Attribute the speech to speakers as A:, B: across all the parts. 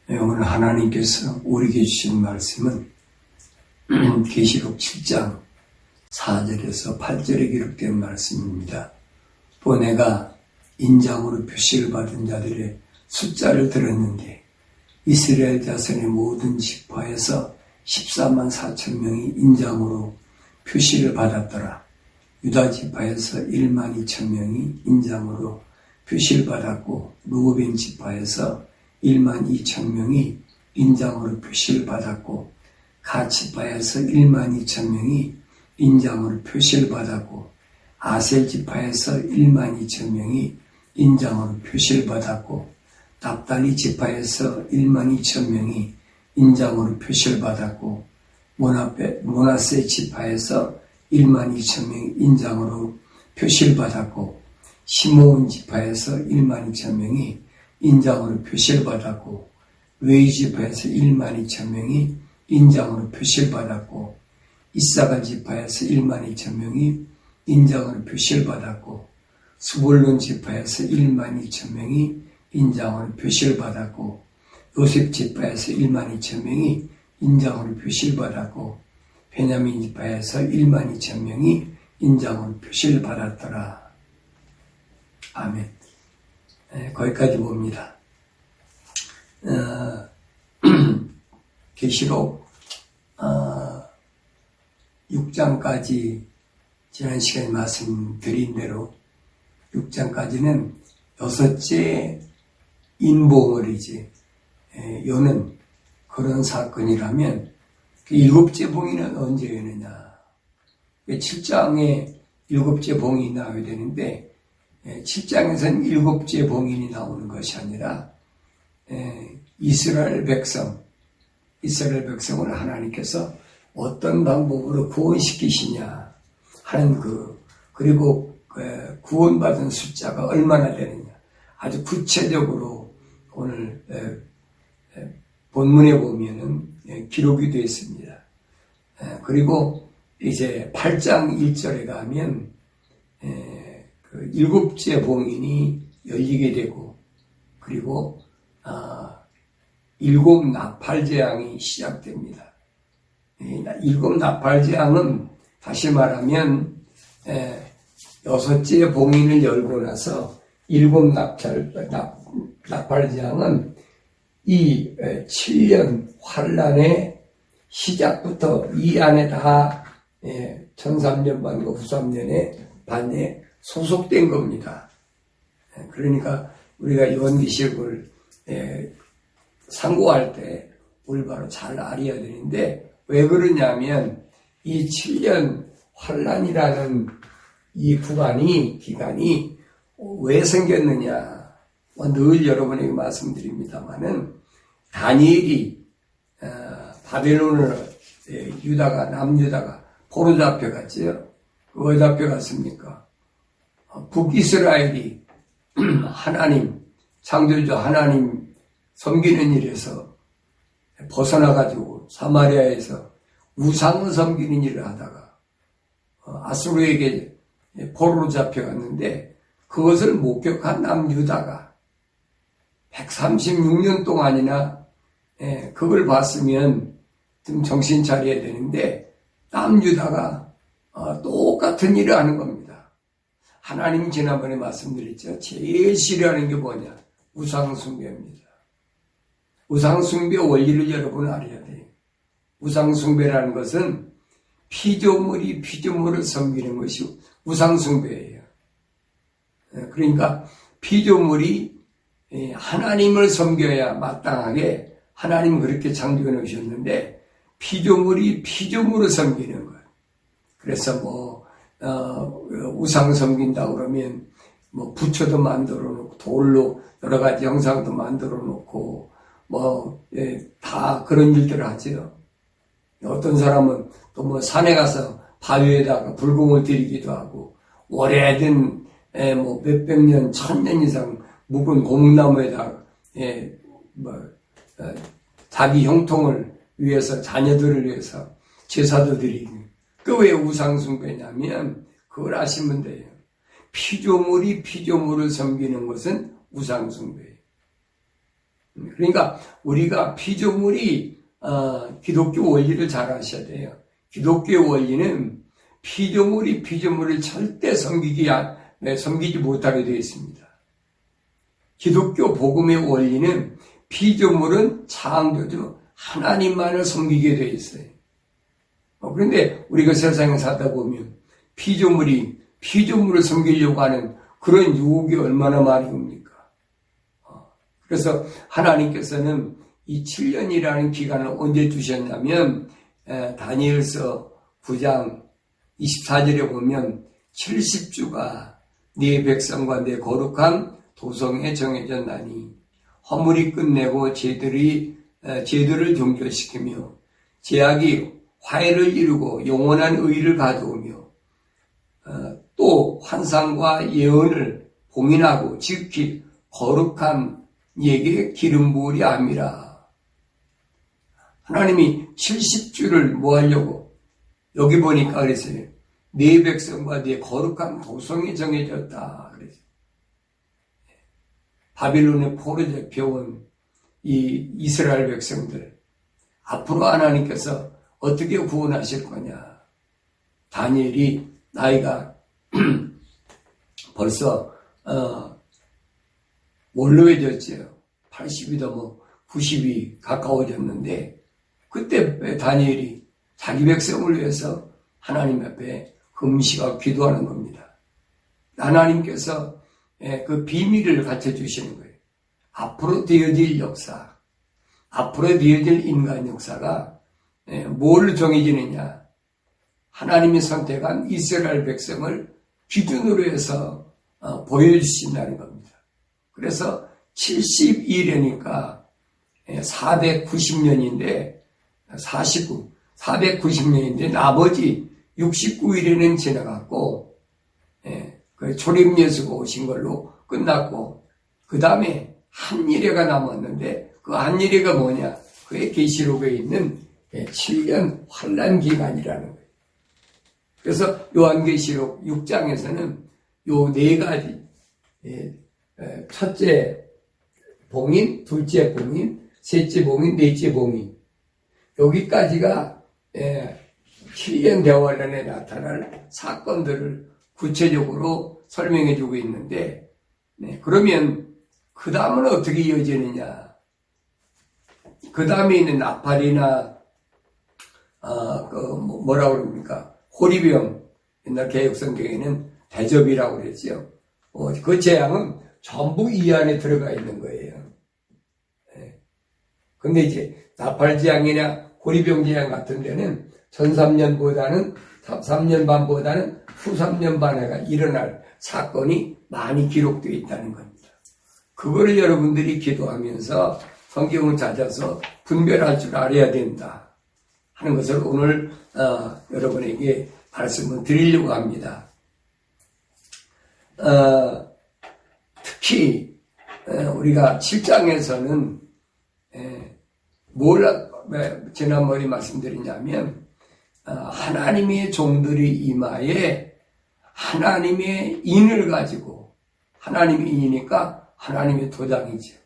A: 오늘 하나님께서 우리에게 주신 말씀은 계시록 7장 4절에서 8절에 기록된 말씀입니다. 또 내가 인장으로 표시를 받은 자들의 숫자를 들었는데 이스라엘 자손의 모든 지파에서 14만 4천 명이 인장으로 표시를 받았더라. 유다 지파에서 1만 2천 명이 인장으로 표시를 받았고 루벤 지파에서 1만 2천 명이 인장으로 표시를 받았고 갓 지파에서 1만 2천 명이 인장으로 표시를 받았고 아셀 지파에서 1만 2천 명이 인장으로 표시를 받았고 납달리 지파에서 1만 2천 명이 인장으로 표시를 받았고 므낫세 지파에서 1만 2천 명이 인장으로 표시를 받았고 시므온 지파에서 1만 2천 명이 인장으로 표시를 받았고 웨이 지파에서 1만 2천 명이 인장으로 표시를 받았고 이사갈 지파에서 1만 2천 명이 인장으로 표시를 받았고 스불론 지파에서 1만 2천 명이 인장으로 표시를 받았고 요셉 지파에서 1만 2천 명이 인장으로 표시를 받았고 베냐민 지파에서 1만 2천 명이 인장으로 표시를 받았더라. 아멘. 거기까지 봅니다. 계시록 6장까지 지난 시간에 말씀드린 대로 6장까지는 여섯째 인봉을 여는 그런 사건이라면 그 일곱째 봉인은 언제 여느냐. 7장에 일곱째 봉인이 나와야 되는데 7장에서는 일곱째 봉인이 나오는 것이 아니라 이스라엘 백성을 하나님께서 어떤 방법으로 구원시키시냐 하는 그리고 구원받은 숫자가 얼마나 되느냐 아주 구체적으로 오늘 본문에 보면은 기록이 되어 있습니다. 그리고 이제 8장 1절에 가면 그 일곱째 봉인이 열리게 되고 그리고 일곱 나팔재앙이 시작됩니다. 일곱 나팔재앙은 다시 말하면 여섯째 봉인을 열고 나서 일곱 나팔재앙은 이 7년 환란의 시작부터 이 안에 다 1003년 반과 후3년의 반에 소속된 겁니다. 그러니까 우리가 요한계시록을 상고할 때 올바로 잘 알아야 되는데 왜 그러냐면 이 7년 환란이라는 이 기간이 왜 생겼느냐 늘 여러분에게 말씀드립니다마는 다니엘이 바벨론을 남유다가 포로 잡혀갔지요. 왜 잡혀갔습니까? 북이스라엘이 하나님 창조주 하나님 섬기는 일에서 벗어나가지고 사마리아에서 우상을 섬기는 일을 하다가 아수르에게 포로로 잡혀갔는데 그것을 목격한 남유다가 136년 동안이나 그걸 봤으면 좀 정신 차려야 되는데 남유다가 똑같은 일을 하는 겁니다. 하나님 지난번에 말씀드렸죠. 제일 싫어하는 게 뭐냐? 우상숭배입니다. 우상숭배 원리를 여러분 알아야 돼요. 우상숭배라는 것은 피조물이 피조물을 섬기는 것이 우상숭배예요. 그러니까 피조물이 하나님을 섬겨야 마땅하게 하나님은 그렇게 창조해 놓으셨는데 피조물이 피조물을 섬기는 거예요. 그래서 우상 섬긴다 그러면 부처도 만들어 놓고 돌로 여러 가지 형상도 만들어 놓고 다 그런 일들을 하죠. 어떤 사람은 또 산에 가서 바위에다가 불공을 들이기도 하고 오래된 몇백 년, 1000년 이상 묵은 고목나무에다가 자기 형통을 위해서 자녀들을 위해서 제사도 드리고 그 왜 우상숭배냐면 그걸 아시면 돼요. 피조물이 피조물을 섬기는 것은 우상숭배예요. 그러니까 우리가 피조물이 기독교 원리를 잘 아셔야 돼요. 기독교 원리는 피조물이 피조물을 절대 섬기지 못하게 되어 있습니다. 기독교 복음의 원리는 피조물은 창조주 하나님만을 섬기게 되어 있어요. 그런데 우리가 세상에 살다 보면 피조물을 섬기려고 하는 그런 유혹이 얼마나 많이 옵니까? 그래서 하나님께서는 이 7년이라는 기간을 언제 두셨냐면 다니엘서 9장 24절에 보면 70주가 네 백성과 내 거룩한 도성에 정해졌나니 허물이 끝내고 죄들을 종결시키며 죄악이 화해를 이루고 영원한 의를 가져오며 또 환상과 예언을 봉인하고 지극히 거룩한 예게 기름 부으리 함이라. 하나님이 70주를 뭐 하려고? 여기 보니까 그랬어요. 네 백성과 네 거룩한 도성이 정해졌다. 그랬어요. 바빌론의 포로 잡혀온 이 이스라엘 백성들, 앞으로 하나님께서 어떻게 구원하실 거냐? 다니엘이 나이가 벌써 원로해졌죠. 80이 넘어 90이 가까워졌는데 그때 다니엘이 자기 백성을 위해서 하나님 앞에 금식하고 기도하는 겁니다. 하나님께서 그 비밀을 가르쳐주시는 거예요. 앞으로 되어질 역사, 앞으로 되어질 인간 역사가 뭘 정해지느냐? 하나님이 선택한 이스라엘 백성을 기준으로 해서 보여주신다는 겁니다. 그래서 72년이니까 490년인데 490년인데 나머지 69일에는 지나갔고 그 초림 예수가 오신 걸로 끝났고 그 다음에 한일회가 남았는데 그 한일회가 뭐냐? 그의 계시록에 있는 7년 환란 기간이라는 거예요. 그래서 요한계시록 6장에서는 요 네 가지 첫째 봉인, 둘째 봉인, 셋째 봉인, 넷째 봉인 여기까지가 7년 대환란에 나타날 사건들을 구체적으로 설명해 주고 있는데 그러면 그 다음은 어떻게 이어지느냐? 그 다음에 있는 나팔이나 뭐라고 그럽니까? 호리병, 옛날 개혁성경에는 대접이라고 그랬죠. 그 재앙은 전부 이 안에 들어가 있는 거예요. 근데 이제 나팔 재앙이나 호리병 재앙 같은 데는 전 3년보다는 3년 반보다는 후 3년 반에가 일어날 사건이 많이 기록되어 있다는 겁니다. 그거를 여러분들이 기도하면서 성경을 찾아서 분별할 줄 알아야 된다 하는 것을 오늘 여러분에게 말씀을 드리려고 합니다. 특히 우리가 7장에서는 뭘 지난번에 말씀드리냐면 하나님의 종들의 이마에 하나님의 인을 가지고 하나님의 인이니까 하나님의 도장이죠.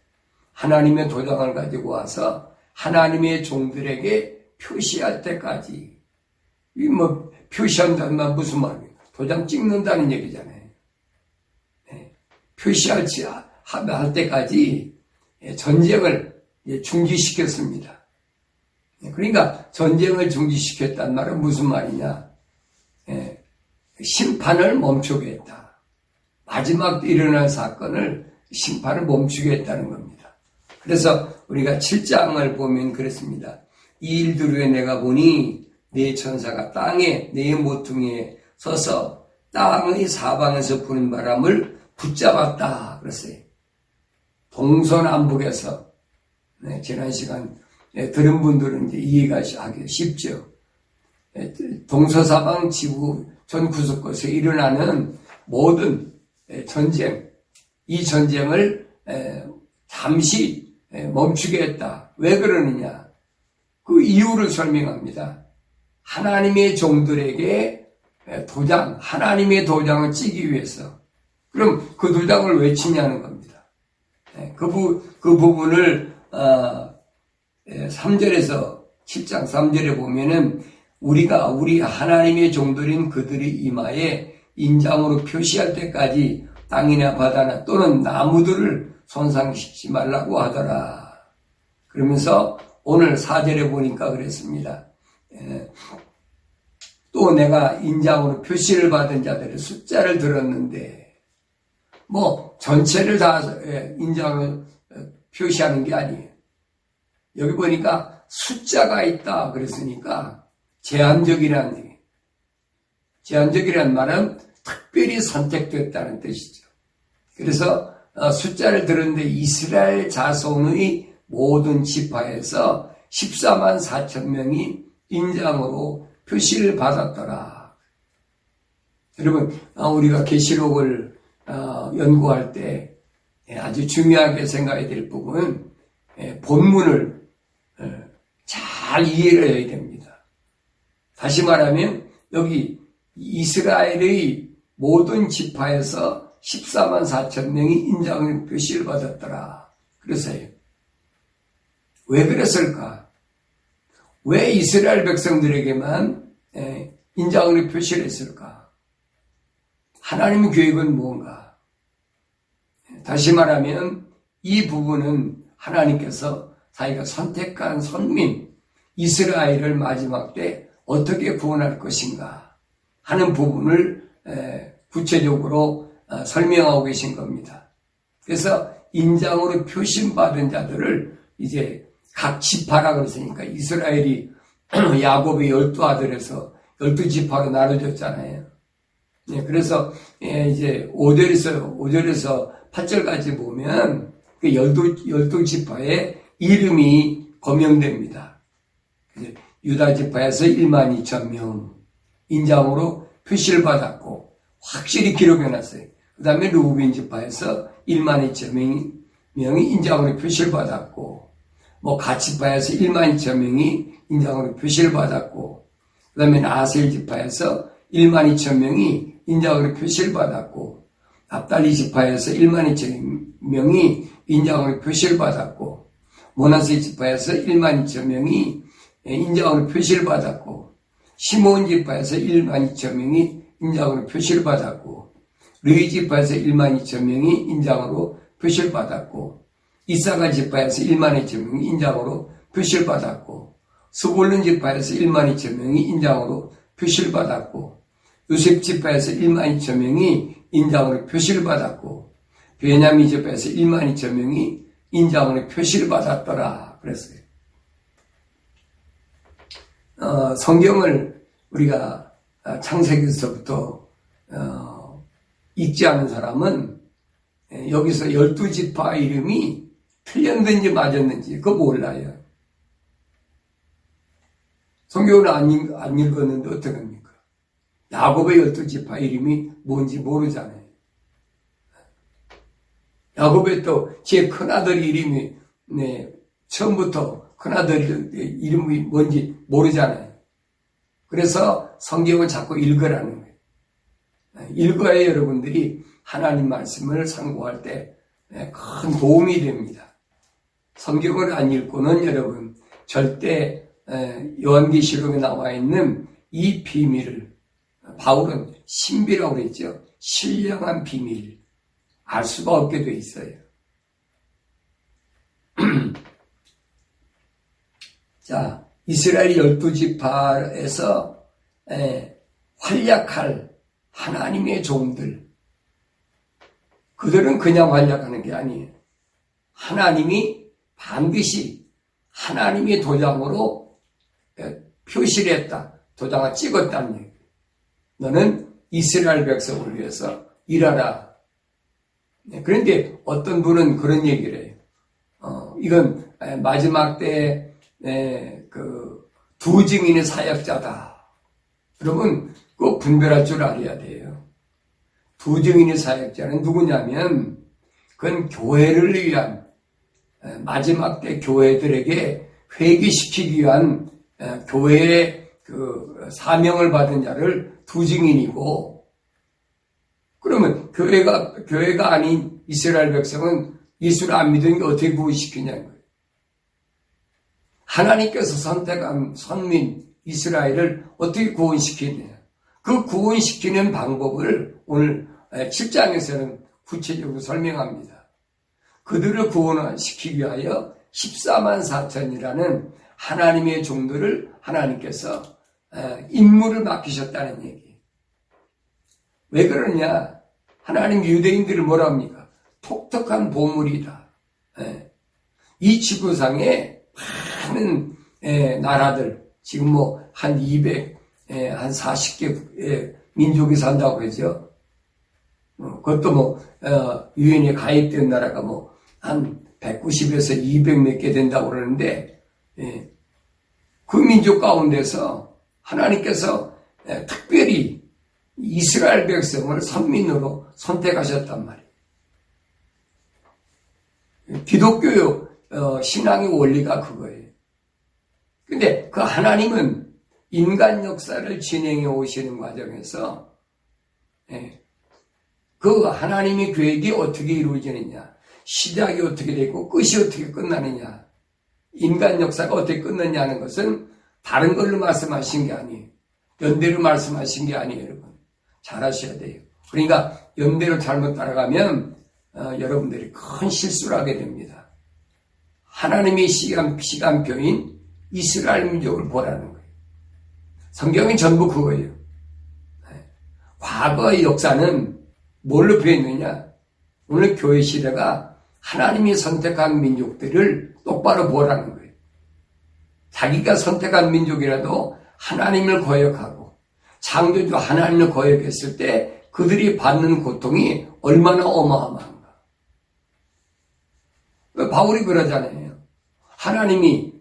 A: 하나님의 도장을 가지고 와서 하나님의 종들에게 표시할 때까지 표시한다는 말 무슨 말이에요? 도장 찍는다는 얘기잖아요. 표시할 때까지 전쟁을 중지시켰습니다. 그러니까 전쟁을 중지시켰단 말은 무슨 말이냐? 심판을 멈추게 했다. 마지막 일어날 사건을 심판을 멈추게 했다는 겁니다. 그래서 우리가 7장을 보면 그렇습니다. 이 일들 후에 내가 보니 네 천사가 땅에 네 모퉁이에 서서 땅의 사방에서 부는 바람을 붙잡았다 그랬어요. 동서남북에서 지난 시간 들은 분들은 이제 이해가 하기 쉽죠. 동서사방 지구 전 구석곳에 일어나는 모든 전쟁, 이 전쟁을 잠시 멈추게 했다. 왜 그러느냐? 그 이유를 설명합니다. 하나님의 종들에게 하나님의 도장을 찍기 위해서. 그럼 그 도장을 왜 치냐는 겁니다. 그 부분을 3절에서 7장 3절에 보면은 우리 하나님의 종들인 그들의 이마에 인장으로 표시할 때까지 땅이나 바다나 또는 나무들을 손상시키지 말라고 하더라. 그러면서 오늘 4절에 보니까 그랬습니다. 또 내가 인장으로 표시를 받은 자들의 숫자를 들었는데 전체를 다 인장으로 표시하는 게 아니에요. 여기 보니까 숫자가 있다 그랬으니까 제한적이란 말은 특별히 선택됐다는 뜻이죠. 그래서 숫자를 들었는데 이스라엘 자손의 모든 지파에서 14만 4천 명이 인장으로 표시를 받았더라. 여러분, 우리가 계시록을 연구할 때 아주 중요하게 생각해야 될 부분은 본문을 잘 이해를 해야 됩니다. 다시 말하면 여기 이스라엘의 모든 지파에서 14만 4천 명이 인장의 표시를 받았더라. 그래서요. 왜 그랬을까? 왜 이스라엘 백성들에게만 인장의 표시를 했을까? 하나님의 계획은 무언가? 다시 말하면 이 부분은 하나님께서 자기가 선택한 선민 이스라엘을 마지막 때 어떻게 구원할 것인가 하는 부분을 구체적으로 설명하고 계신 겁니다. 그래서 인장으로 표심받은 자들을 이제 각 지파라 그랬으니까 이스라엘이 야곱의 12아들에서 12지파로 나눠졌잖아요. 그래서 이제 5절에서 8절까지 보면 그 12지파의 이름이 거명됩니다. 유다 지파에서 1만 2천 명 인장으로 표시를 받았고 확실히 기록해놨어요. 그 다음에 루벤 지파에서 1만 2천 명이 인장으로 표시를 받았고 갓 지파에서 1만 2천 명이 인장으로 표시를 받았고 그 다음에 아셀 지파에서 1만 2천 명이 인장으로 표시를 받았고 납달리 지파에서 1만 2천 명이 인장으로 표시를 받았고 므낫세 지파에서 1만 2천 명이 인장으로 표시를 받았고 시몬 지파에서 1만 2천 명이 인장으로 표시를 받았고 르위 지파에서 1만 2천 명이 인장으로 표시를 받았고 이사가 지파에서 1만 2천 명이 인장으로 표시를 받았고 스불론 지파에서 1만 2천 명이 인장으로 표시를 받았고 요셉 지파에서 1만 2천 명이 인장으로 표시를 받았고 베냐민 지파에서 1만 2천 명이 인장으로 표시를 받았더라 그랬어요. 성경을 우리가 창세기에서부터 읽지 않은 사람은 여기서 12지파 이름이 틀렸는지 맞았는지 그거 몰라요. 성경을 안 읽었는데 어떡합니까? 야곱의 12지파 이름이 뭔지 모르잖아요. 야곱의 또 제 큰아들 이름이 처음부터 큰아들 이름이 뭔지 모르잖아요. 그래서 성경을 자꾸 읽으라는 거예요. 읽어야 여러분들이 하나님 말씀을 상고할 때 큰 도움이 됩니다. 성경을 안 읽고는 여러분 절대 요한계시록에 나와 있는 이 비밀을 바울은 신비라고 그랬죠. 신령한 비밀 알 수가 없게 돼 있어요. 자, 이스라엘 12지파에서 활약할 하나님의 종들 그들은 그냥 활약하는 게 아니에요. 하나님이 반드시 하나님의 도장으로 표시를 했다. 도장을 찍었다는 얘기예요. 너는 이스라엘 백성을 위해서 일하라. 그런데 어떤 분은 그런 얘기를 해요. 이건 마지막 때 두 증인의 사역자다. 여러분 꼭 분별할 줄 알아야 돼요. 두 증인의 사역자는 누구냐면 그건 교회를 위한 마지막 때 교회들에게 회개시키기 위한 교회의 그 사명을 받은 자를 두 증인이고 그러면 교회가 아닌 이스라엘 백성은 예수를 안 믿으니까 어떻게 구원시키냐는 거예요. 하나님께서 선택한 선민 이스라엘을 어떻게 구원시키느냐. 그 구원시키는 방법을 오늘 7장에서는 구체적으로 설명합니다. 그들을 구원시키기 위하여 14만 4천이라는 하나님의 종들을 하나님께서 임무를 맡기셨다는 얘기. 왜 그러냐? 하나님 유대인들을 뭐라 합니까? 독특한 보물이다. 이 지구상에 많은 나라들, 지금 뭐 한 40개 민족이 산다고 하죠. 그것도 뭐 유엔에 가입된 나라가 뭐 한 190에서 200 몇 개 된다고 그러는데, 그 민족 가운데서 하나님께서 특별히 이스라엘 백성을 선민으로 선택하셨단 말이에요. 기독교 신앙의 원리가 그거예요. 근데 그 하나님은 인간 역사를 진행해 오시는 과정에서 그 하나님의 계획이 어떻게 이루어지느냐, 시작이 어떻게 되고 끝이 어떻게 끝나느냐, 인간 역사가 어떻게 끝났냐는 것은 다른 걸로 말씀하신 게 아니에요. 연대로 말씀하신 게 아니에요, 여러분. 잘 아셔야 돼요. 그러니까 연대로 잘못 따라가면 여러분들이 큰 실수를 하게 됩니다. 하나님의 시간표인 이스라엘 민족을 보라는 거예요. 성경이 전부 그거예요. 과거의 역사는 뭘로 표현했느냐? 오늘 교회 시대가 하나님이 선택한 민족들을 똑바로 보라는 거예요. 자기가 선택한 민족이라도 하나님을 거역하고 창조주 하나님을 거역했을 때 그들이 받는 고통이 얼마나 어마어마한가. 바울이 그러잖아요. 하나님이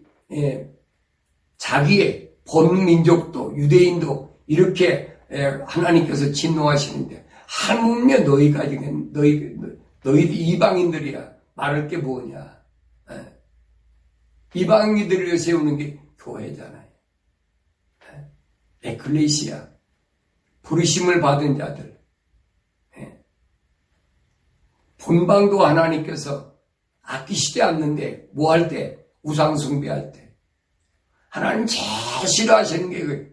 A: 자기의 본민족도 유대인도 이렇게 하나님께서 진노하시는데 하물며 너희 이방인들이야 말할 게 뭐냐. 이방인들을 세우는 게 교회잖아요. 에클레시아, 부르심을 받은 자들. 본방도 하나님께서 아끼시지 않는데 뭐 할 때? 우상 숭배할 때. 하나님 제일 싫어하시는 게 그거예요.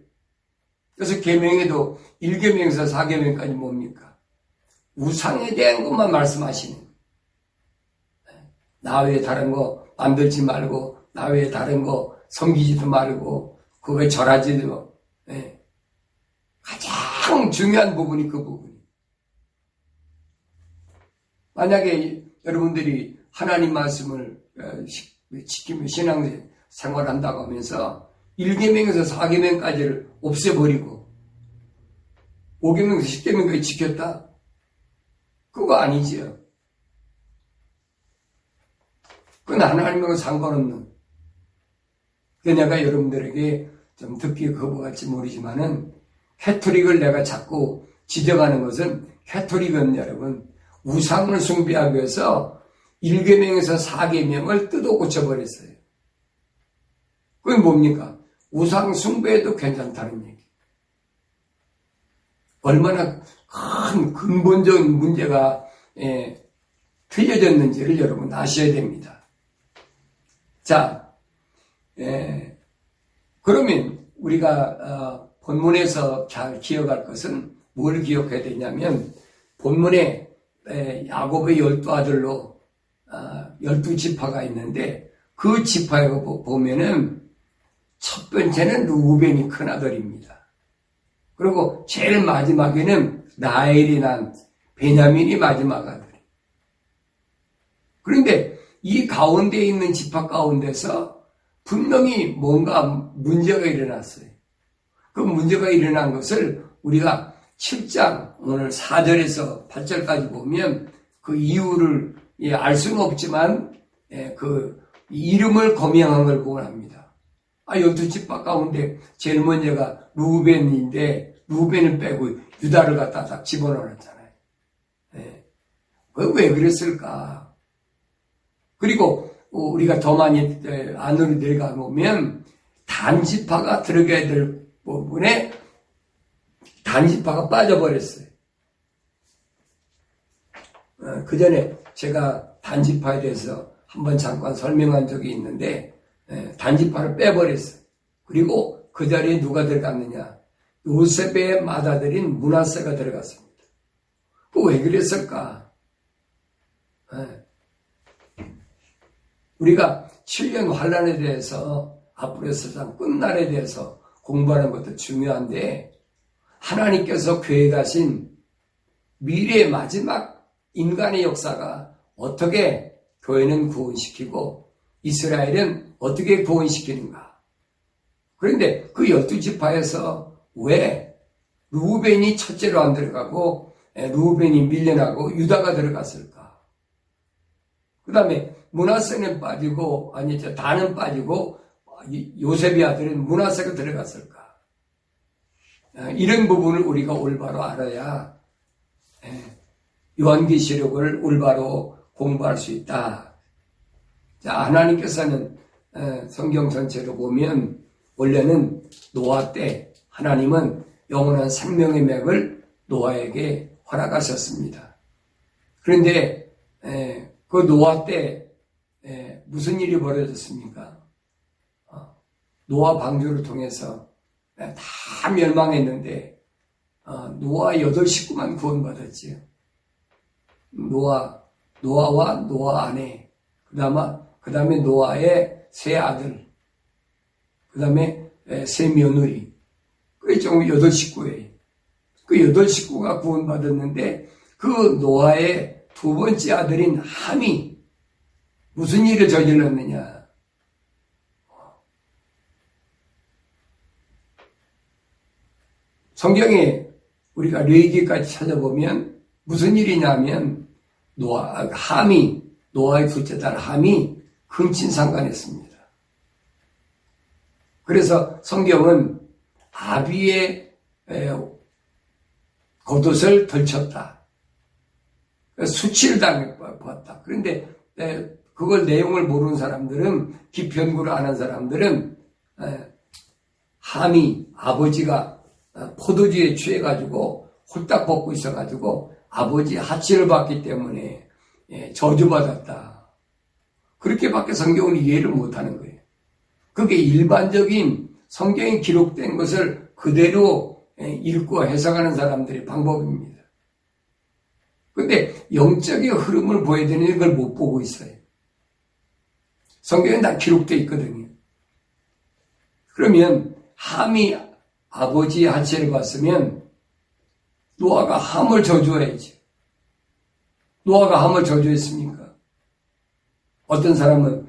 A: 그래서 계명에도 1계명에서 4계명까지 뭡니까? 우상에 대한 것만 말씀하시는 거예요. 나 외에 다른 거 만들지 말고, 나 외에 다른 거 섬기지도 말고, 그거에 절하지도. 가장 중요한 부분이 그 부분이에요. 만약에 여러분들이 하나님 말씀을 지키며 신앙생활한다고 하면서 1계명에서 4계명까지를 없애버리고 5계명에서 10계명까지 지켰다? 그거 아니지요. 그건 하나님하고 상관없는. 내가 여러분들에게 좀 듣기 거부갈지 모르지만은 캐토릭을 내가 자꾸 지적하는 것은 캐토릭은 여러분 우상을 숭배하기 위해서 1계명에서 4계명을 뜯어 고쳐버렸어요. 그게 뭡니까? 우상 숭배해도 괜찮다는 얘기. 얼마나 큰 근본적인 문제가 틀려졌는지를 여러분 아셔야 됩니다. 자, 그러면 우리가 본문에서 잘 기억할 것은 뭘 기억해야 되냐면 본문에 야곱의 12아들로 12지파가 있는데 그 지파에 보면은 첫 번째는 루벤이 큰아들입니다. 그리고 제일 마지막에는 라헬이 난 베냐민이 마지막 아들. 그런데 이 가운데 있는 지파 가운데서 분명히 뭔가 문제가 일어났어요. 그 문제가 일어난 것을 우리가 7장 오늘 4절에서 8절까지 보면 그 이유를 알 수는 없지만 그 이름을 거명한 걸 보합니다. 12지파 가운데 제일 먼저가 루벤인데 루벤을 빼고 유다를 갖다 딱 집어넣었잖아요. 왜 그랬을까? 그리고 우리가 더 많이 안으로 내려가 보면 단지파가 들어가야 될 부분에 단지파가 빠져버렸어요. 그 전에 제가 단지파에 대해서 한번 잠깐 설명한 적이 있는데 단지파를 빼버렸어요. 그리고 그 자리에 누가 들어갔느냐? 요셉의 맏아들인 므낫세가 들어갔습니다. 왜 그랬을까? 우리가 7년 환란에 대해서 앞으로 세상 끝날에 대해서 공부하는 것도 중요한데 하나님께서 계획하신 미래의 마지막 인간의 역사가 어떻게 교회는 구원시키고 이스라엘은 어떻게 구원시키는가. 그런데 그 12지파에서 왜 루벤이 첫째로 안 들어가고 루벤이 밀려나고 유다가 들어갔을까? 그 다음에 므낫세는 빠지고 다는 빠지고 요셉의 아들은 므낫세가 들어갔을까? 이런 부분을 우리가 올바로 알아야 요한계시록을 올바로 공부할 수 있다. 자, 하나님께서는 성경 전체로 보면 원래는 노아 때 하나님은 영원한 생명의 맥을 노아에게 허락하셨습니다. 그런데 그 노아 때 무슨 일이 벌어졌습니까? 노아 방주를 통해서 다 멸망했는데 노아 8식구만 구원받았지요. 노아와 노아 아내, 그 다음에 노아의 세 아들, 그 다음에 세 며느리, 그게 총 8식구예요. 그 8식구가 구원받았는데 그 노아의 두 번째 아들인 함이 무슨 일을 저질렀느냐? 성경에 우리가 레위기까지 찾아보면 무슨 일이냐면 노아의 둘째 딸 함이 근친상간했습니다. 그래서 성경은 아비의 겉옷을 덜쳤다. 수치를 당했다. 그런데 그걸 내용을 모르는 사람들은, 깊이 연구를 안 한 사람들은 함이 아버지가 포도주에 취해가지고 홀딱 벗고 있어가지고 아버지 하치를 받기 때문에 저주받았다. 그렇게밖에 성경은 이해를 못하는 거예요. 그게 일반적인 성경에 기록된 것을 그대로 읽고 해석하는 사람들의 방법입니다. 그런데 영적인 흐름을 보여야 되는 걸 못 보고 있어요. 성경에 다 기록되어 있거든요. 그러면 함이 아버지의 하체를 봤으면 노아가 함을 저주해야지. 노아가 함을 저주했습니까? 어떤 사람은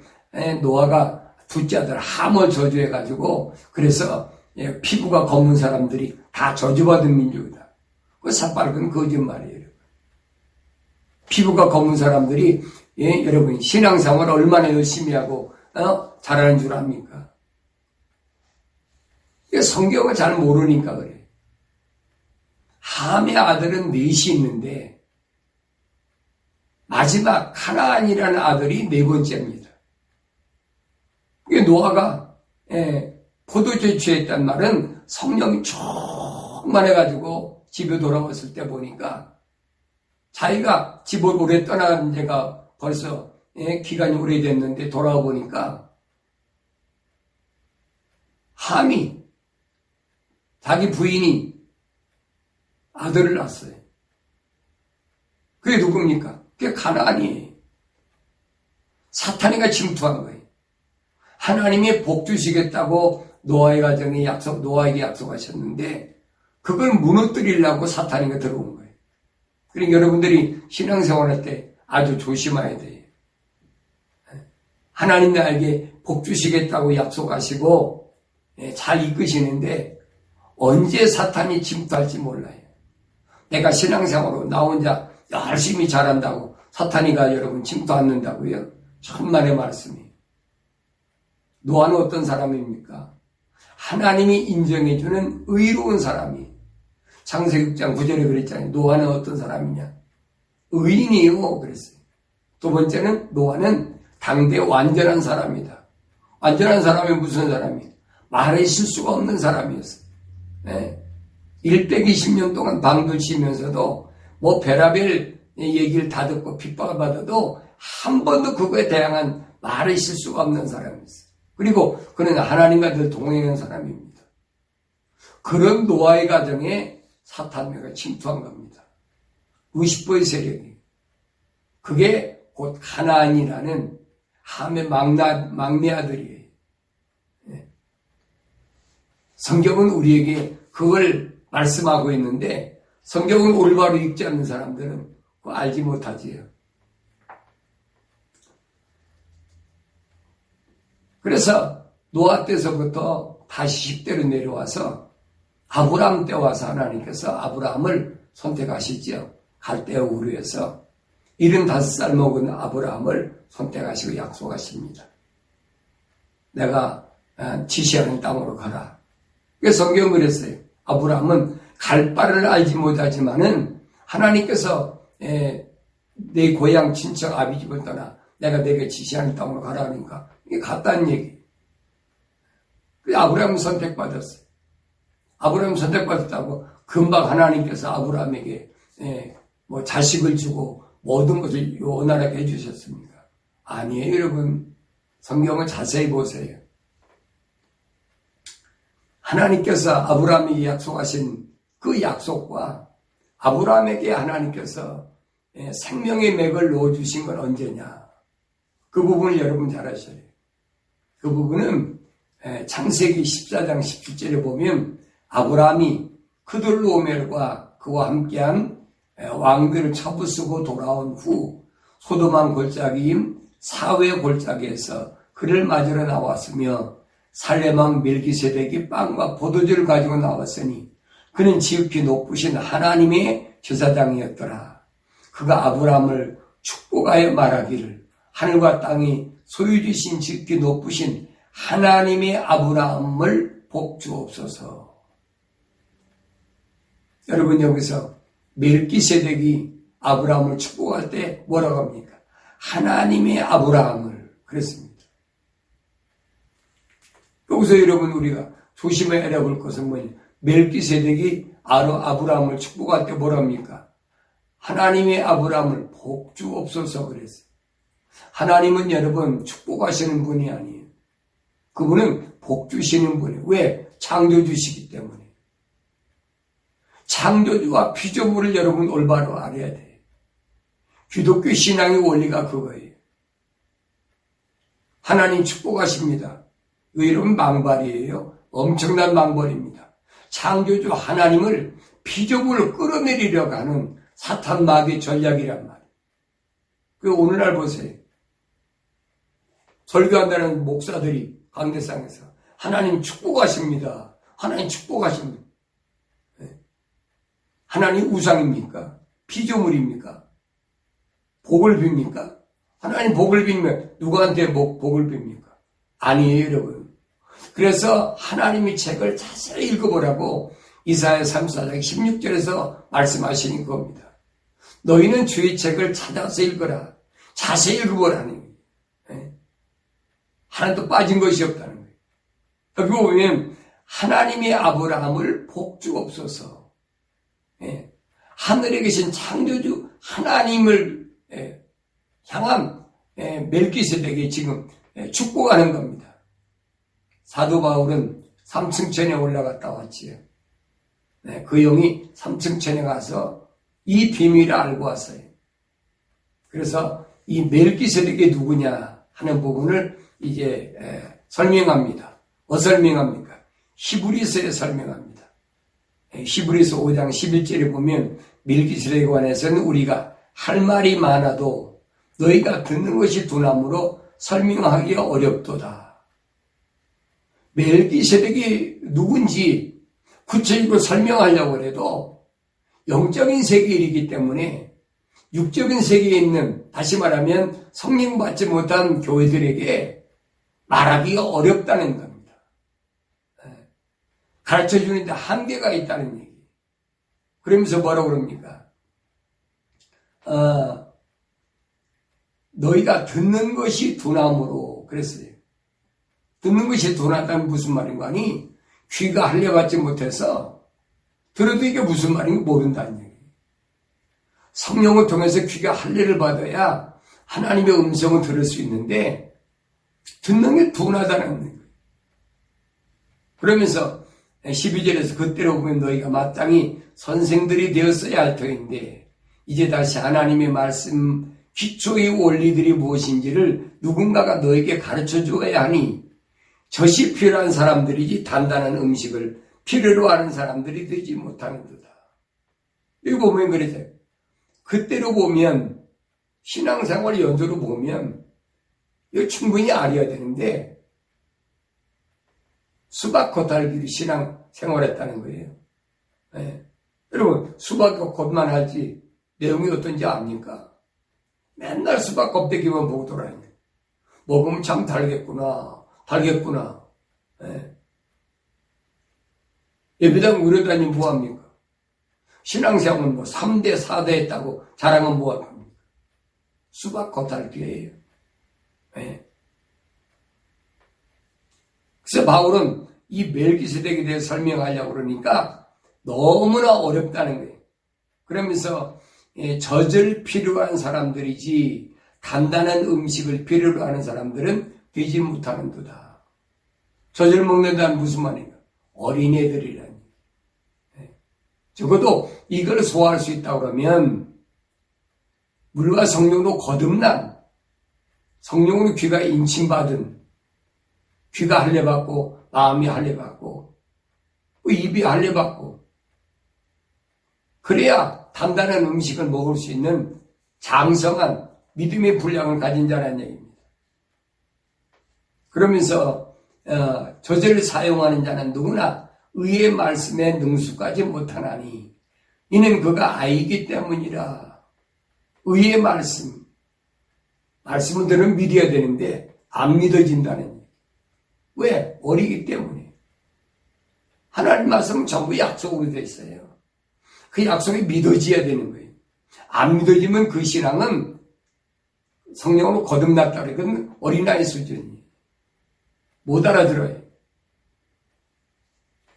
A: 노아가 둘째 아들 함을 저주해가지고 그래서 피부가 검은 사람들이 다 저주받은 민족이다. 그 삿바르은 거짓말이에요. 피부가 검은 사람들이 여러분 신앙생활을 얼마나 열심히 하고 잘하는 줄 압니까? 성경을 잘 모르니까 그래. 함의 아들은 넷이 있는데 마지막 가나안이라는 아들이 네 번째입니다. 노아가 포도주에 취했단 말은 성령이 충만해가지고 집에 돌아왔을 때 보니까 자기가 집을 오래 떠난 지가 벌써 기간이 오래됐는데 돌아와 보니까 함이 자기 부인이 아들을 낳았어요. 그게 누굽니까? 그게 가나안이에요. 사탄이가 침투한 거예요. 하나님이 복 주시겠다고 노아의 가정에 노아에게 약속하셨는데 그걸 무너뜨리려고 사탄이가 들어온 거예요. 그러니까 여러분들이 신앙생활할 때 아주 조심해야 돼요. 하나님 나에게 복 주시겠다고 약속하시고 잘 이끄시는데 언제 사탄이 침투할지 몰라요. 내가 신앙생활로 나 혼자 열심히 잘한다고 사탄이가 여러분 침투 않는다고요? 천만의 말씀이에요. 노아는 어떤 사람입니까? 하나님이 인정해주는 의로운 사람이. 창세기 6장 9절에 그랬잖아요. 노아는 어떤 사람이냐? 의인이요. 그랬어요. 두 번째는 노아는 당대 완전한 사람이다. 완전한 사람이 무슨 사람이에요? 말에 실수가 없는 사람이었어요. 120년 동안 방도 치면서도 별의별 얘기를 다 듣고 핍박을 받아도 한 번도 그거에 대항한 말의 실수가 없는 사람이었어요. 그리고 그는 하나님과 늘 동행하는 사람입니다. 그런 노아의 가정에 사탄매가 침투한 겁니다. 루시퍼의 세력이. 그게 곧 가나안이라는 함의 막내 아들이에요. 성경은 우리에게 그걸 말씀하고 있는데 성경은 올바로 읽지 않는 사람들은 그거 알지 못하지요. 그래서 노아 때서부터 다시 10대로 내려와서 아브라함 때 와서 하나님께서 아브라함을 선택하시죠. 갈대아 우르에서 75살 먹은 아브라함을 선택하시고 약속하십니다. 내가 지시하는 땅으로 가라. 그래서 성경은 그랬어요. 아브라함은 갈 바를 알지 못하지만은 하나님께서 내 고향 친척 아비집을 떠나 내가 내게 지시하는 땅으로 가라 하니까 이게 갔다는 얘기. 아브라함은 선택받았어요. 아브라함 선택받았다고 금방 하나님께서 아브라함에게 뭐 자식을 주고 모든 것을 원활하게 해주셨습니까? 아니에요, 여러분. 성경을 자세히 보세요. 하나님께서 아브라함에게 약속하신 그 약속과 아브라함에게 하나님께서 생명의 맥을 넣어주신 건 언제냐? 그 부분을 여러분 잘 아셔야 돼요. 그 부분은 창세기 14장 17절에 보면 아브라함이 크돌로오멜과 그와 함께한 왕들을 쳐부수고 돌아온 후 소돔한 골짜기인 사회 골짜기에서 그를 맞으러 나왔으며 살렘왕 멜기세덱이 빵과 포도주를 가지고 나왔으니 그는 지극히 높으신 하나님의 제사장이었더라. 그가 아브라함을 축복하여 말하기를 하늘과 땅이 소유 주신 지극히 높으신 하나님의 아브라함을 복주옵소서. 여러분 여기서 멜기세덱이 아브라함을 축복할 때 뭐라고 합니까? 하나님의 아브라함을 그랬습니다. 여기서 여러분 우리가 조심해야 할 것은 뭐냐? 멜기세덱이 아브라함을 축복할 때 뭐라 합니까? 하나님의 아브라함을 복주옵소서 그랬어요. 하나님은 여러분 축복하시는 분이 아니에요. 그분은 복주시는 분이에요. 왜? 창조주시기 때문에. 창조주와 피조물을 여러분 올바로 알아야 돼요. 기독교 신앙의 원리가 그거예요. 하나님 축복하십니다. 여러분 망발이에요. 엄청난 망발입니다. 창조주 하나님을 피조물을 끌어내리려고 하는 사탄 마귀의 전략이란 말이에요. 그 오늘날 보세요. 설교한다는 목사들이 강대상에서 하나님 축복하십니다. 하나님 축복하십니다. 하나님 우상입니까? 피조물입니까? 복을 빕니까? 하나님 복을 빌면 누구한테 복을 빕니까? 아니에요, 여러분. 그래서 하나님이 책을 자세히 읽어보라고 이사야 34장 16절에서 말씀하시는 겁니다. 너희는 주의 책을 찾아서 읽어라. 자세히 읽어보라는 거예요. 하나도 빠진 것이 없다는 거예요. 여기 보면 하나님의 아브라함을 복주옵소서. 하늘에 계신 창조주 하나님을 향한 멜기세덱이 지금 축복하는 겁니다. 사도 바울은 3층천에 올라갔다 왔지요. 그 영이 3층천에 가서 이 비밀을 알고 왔어요. 그래서 이 멜기세덱이 누구냐 하는 부분을 이제 설명합니다. 설명합니까? 히브리서에 설명합니다. 히브리서 5장 11절에 보면 멜기세덱에 관해서는 우리가 할 말이 많아도 너희가 듣는 것이 둔함으로 설명하기 어렵도다. 멜기세덱이 누군지 구체적으로 설명하려고 해도 영적인 세계이기 때문에 육적인 세계에 있는, 다시 말하면 성령 받지 못한 교회들에게 말하기가 어렵다는 겁니다. 가르쳐 주는데 한계가 있다는 얘기. 그러면서 뭐라고 그럽니까? 너희가 듣는 것이 둔함으로 그랬어요. 듣는 것이 둔하다는 무슨 말인가 하니 귀가 할려받지 못해서 들어도 이게 무슨 말인지 모른다는 얘기. 성령을 통해서 귀가 할례를 받아야 하나님의 음성을 들을 수 있는데 듣는 게 둔하다는 거예요. 그러면서 12절에서 그때로 보면 너희가 마땅히 선생들이 되었어야 할 터인데 이제 다시 하나님의 말씀 기초의 원리들이 무엇인지를 누군가가 너에게 가르쳐 주어야 하니 젖이 필요한 사람들이지 단단한 음식을 필요로 하는 사람들이 되지 못하는도다. 여기 보면 그래서 그때로 보면 신앙생활 연조로 보면 이거 충분히 알아야 되는데 수박 겉알기로 신앙생활했다는 거예요. 네. 여러분 수박 겉만 할지 내용이 어떤지 압니까? 맨날 수박 껍데기만 보고 돌아다니는 거예요. 먹으면 참 달겠구나. 네. 예배당 의료다니면 뭐합니까? 신앙생활은 뭐 3대 4대 했다고 자랑은 뭐합니까? 수박 겉핥기예요. 네. 그래서 바울은 이 멜기세덱에 대해서 설명하려고 그러니까 너무나 어렵다는 거예요. 그러면서 젖을 필요한 사람들이지 단단한 음식을 필요로 하는 사람들은 되지 못하는도다. 젖을 먹는다는 무슨 말인가? 어린애들이라니. 적어도 이걸 소화할 수 있다고 그러면 물과 성령으로 거듭난, 성령으로 귀가 인침받은, 귀가 할례받고 마음이 할례받고 입이 할례받고 그래야 단단한 음식을 먹을 수 있는 장성한 믿음의 분량을 가진 자라는 얘기입니다. 그러면서 저절을 사용하는 자는 누구나 의의 말씀에 능숙하지 못하나니 이는 그가 아이기 때문이라. 의의 말씀을 들으면 믿어야 되는데 안 믿어진다는 얘기. 왜? 어리기 때문에. 하나님 말씀은 전부 약속으로 되어 있어요. 그 약속이 믿어져야 되는 거예요. 안 믿어지면 그 신앙은 성령으로 거듭났다 그래. 그건 어린아이 수준이에요. 못 알아들어요.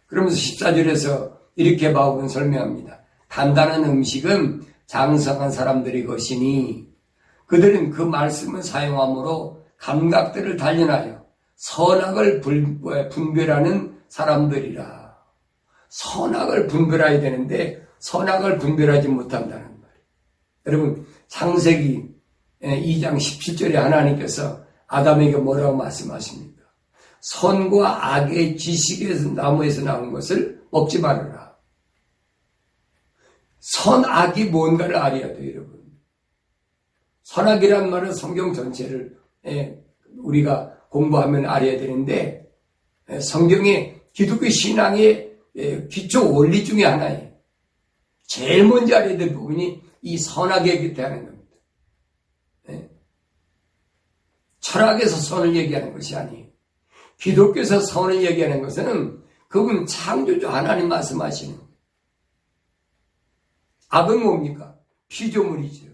A: 그러면서 14절에서 이렇게 바울은 설명합니다. 단단한 음식은 장성한 사람들의 것이니 그들은 그 말씀을 사용함으로 감각들을 단련하여 선악을 분별하는 사람들이라. 선악을 분별해야 되는데 선악을 분별하지 못한다는 말이에요. 여러분 창세기 2장 17절에 하나님께서 아담에게 뭐라고 말씀하십니까? 선과 악의 지식에서 나무에서 나온 것을 먹지 말아라. 선악이 뭔가를 알아야 돼요, 여러분. 선악이란 말은 성경 전체를 우리가 공부하면 알아야 되는데 성경의 기독교 신앙의 기초 원리 중에 하나예요. 제일 먼저 알아야 될 부분이 이 선악에 대한 겁니다. 철학에서 선을 얘기하는 것이 아니에요. 기독교에서 선을 얘기하는 것은 그분 창조주 하나님 말씀하시는 거예요. 악은 뭡니까? 피조물이죠.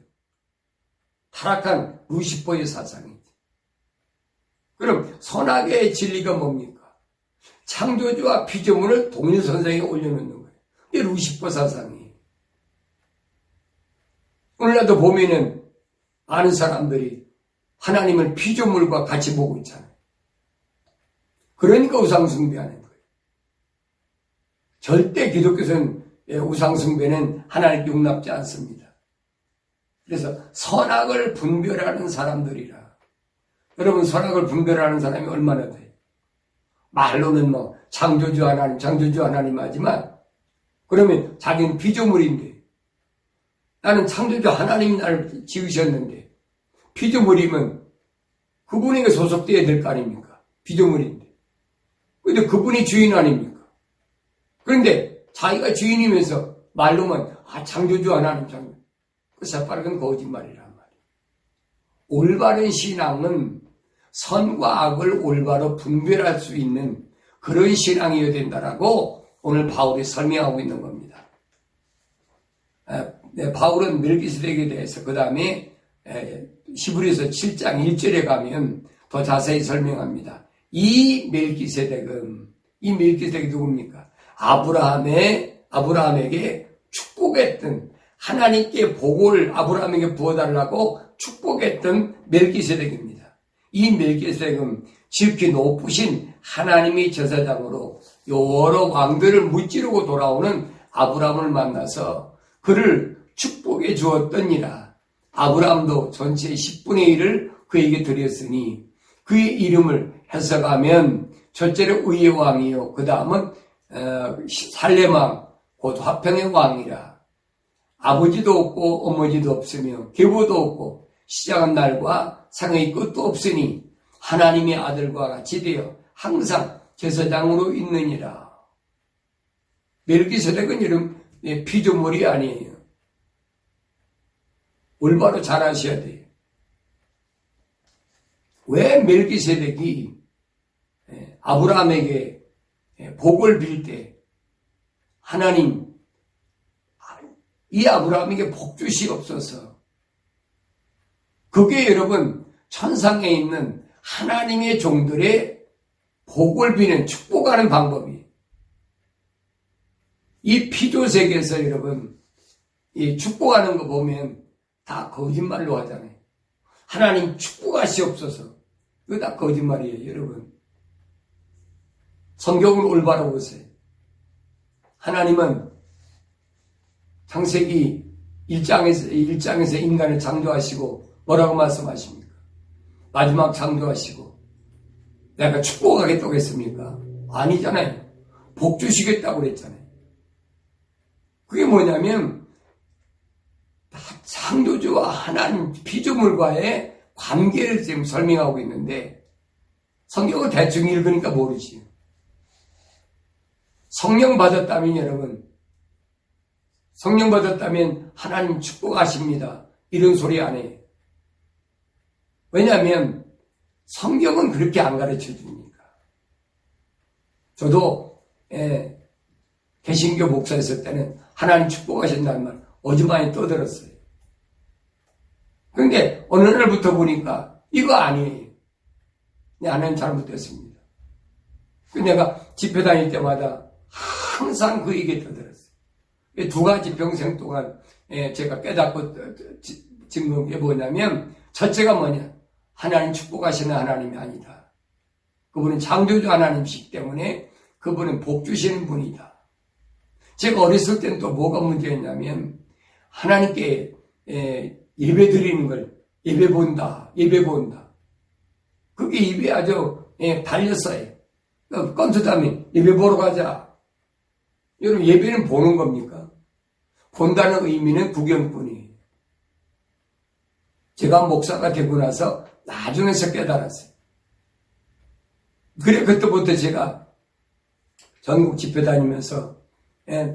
A: 타락한 루시퍼의 사상이죠. 그럼 선악의 진리가 뭡니까? 창조주와 피조물을 동일선상에 올려놓는 거예요. 이게 루시퍼 사상이에요. 오늘날도 보면은 많은 사람들이 하나님을 피조물과 같이 보고 있잖아요. 그러니까 우상숭배하는 거예요. 절대 기독교에서는 우상숭배는 하나님께 용납지 않습니다. 그래서 선악을 분별하는 사람들이라. 여러분 선악을 분별하는 사람이 얼마나 돼요? 말로는 뭐 창조주 하나님 하지만 그러면 자기는 피조물인데 나는 창조주 하나님이 나를 지으셨는데 피조물이면 그분에게 소속되어야 될 거 아닙니까? 피조물인데. 근데 그분이 주인 아닙니까? 그런데 자기가 주인이면서 말로만 창조주 하나님 그 새빨간 거짓말이란 말이에요. 올바른 신앙은 선과 악을 올바로 분별할 수 있는 그런 신앙이어야 된다라고 오늘 바울이 설명하고 있는 겁니다. 바울은 멜기세덱에 대해서 그 다음에 히브리서 7장 1절에 가면 더 자세히 설명합니다. 이 멜기세덱이 누굽니까? 아브라함에게 축복했던 하나님께 복을 아브라함에게 부어달라고 축복했던 멜기세덱입니다. 이 멜기세덱은 지극히 높으신 하나님의 제사장으로 여러 왕들을 무찌르고 돌아오는 아브라함을 만나서 그를 축복해 주었더니라. 아브라함도 전체의 10분의 1을 그에게 드렸으니 그의 이름을 해석하면 첫째는 의의 왕이요, 그 다음은 살렘 왕, 곧 화평의 왕이라. 아버지도 없고 어머니도 없으며 계보도 없고 시작한 날과 상의 끝도 없으니 하나님의 아들과 같이 되어 항상 제사장으로 있느니라. 멜기세덱은 이런 피조물이 아니에요. 올바로 잘 아셔야 돼요. 왜 멜기세덱이 아브라함에게 복을 빌 때 하나님 이 아브라함에게 복 주시옵소서. 그게 여러분 천상에 있는 하나님의 종들의 복을 비는 축복하는 방법이에요. 이 피조세계에서 여러분 이 축복하는 거 보면 다 거짓말로 하잖아요. 하나님 축복하시옵소서. 이거 다 거짓말이에요, 여러분. 성경을 올바로 보세요. 하나님은 창세기 1장에서 인간을 창조하시고 뭐라고 말씀하십니까? 마지막 창조하시고 내가 축복하겠다고 했습니까? 아니잖아요. 복 주시겠다고 그랬잖아요. 그게 뭐냐면 창조주와 하나님 피조물과의 관계를 지금 설명하고 있는데 성경을 대충 읽으니까 모르지. 성령 받았다면 여러분, 성령 받았다면 하나님 축복하십니다. 이런 소리 안 해요. 왜냐하면 성경은 그렇게 안 가르쳐 줍니까? 저도 개신교 목사였을 때는 하나님 축복하신다는 말 어제 많이 떠들었어요. 그런데 어느 날부터 보니까 이거 아니에요. 하나님 잘못됐습니다. 내가 집회 다닐 때마다 항상 그 얘기 떠들었어요. 두 가지 평생 동안 제가 깨닫고 증거한 게 뭐냐면 첫째가 뭐냐? 하나님 축복하시는 하나님이 아니다. 그분은 창조주 하나님이시기 때문에 그분은 복 주시는 분이다. 제가 어렸을 때는 또 뭐가 문제였냐면 하나님께 예배 드리는 걸 예배 본다. 그게 입에 아주 달렸어요. 건투다면 예배 보러 가자. 여러분 예배는 보는 겁니까? 본다는 의미는 구경뿐이에요. 제가 목사가 되고 나서 나중에서 깨달았어요. 그래 그때부터 제가 전국 집회 다니면서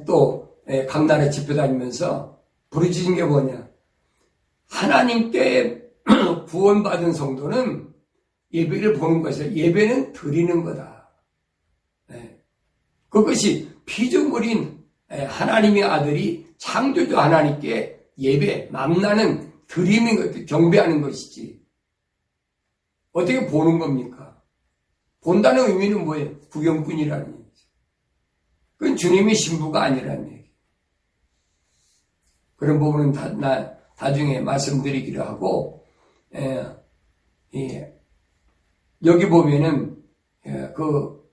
A: 또 각 나라 집회 다니면서 부르짖은 게 뭐냐? 하나님께 구원받은 성도는 예배를 보는 것이라 예배는 드리는 거다. 그것이 피조물인 하나님의 아들이 창조주 하나님께 예배, 만나는 드리는 것, 경배하는 것이지. 어떻게 보는 겁니까? 본다는 의미는 뭐예요? 구경꾼이라는 얘기죠. 그건 주님의 신부가 아니라는 얘기. 그런 부분은 나중에 말씀드리기로 하고, 여기 보면은, 그,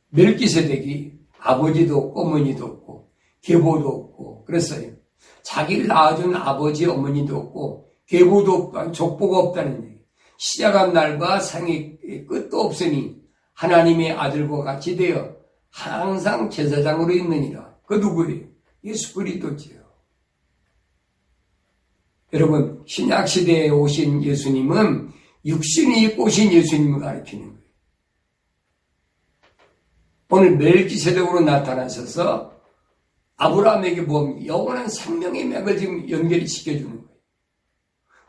A: 멜기세덱이 아버지도 없고, 어머니도 없고, 계보도 없고, 그랬어요. 자기를 낳아준 아버지, 어머니도 없고, 계보도 없고, 족보가 없다는 얘기. 시작한 날과 생의 끝도 없으니, 하나님의 아들과 같이 되어 항상 제사장으로 있느니라. 그 누구예요? 예수 그리스도지요. 여러분, 신약시대에 오신 예수님은 육신이 입고 오신 예수님을 가리키는 거예요. 오늘 멜기세덱으로 나타나셔서 아브라함에게 뭡니까? 영원한 생명의 맥을 지금 연결이 시켜주는 거예요.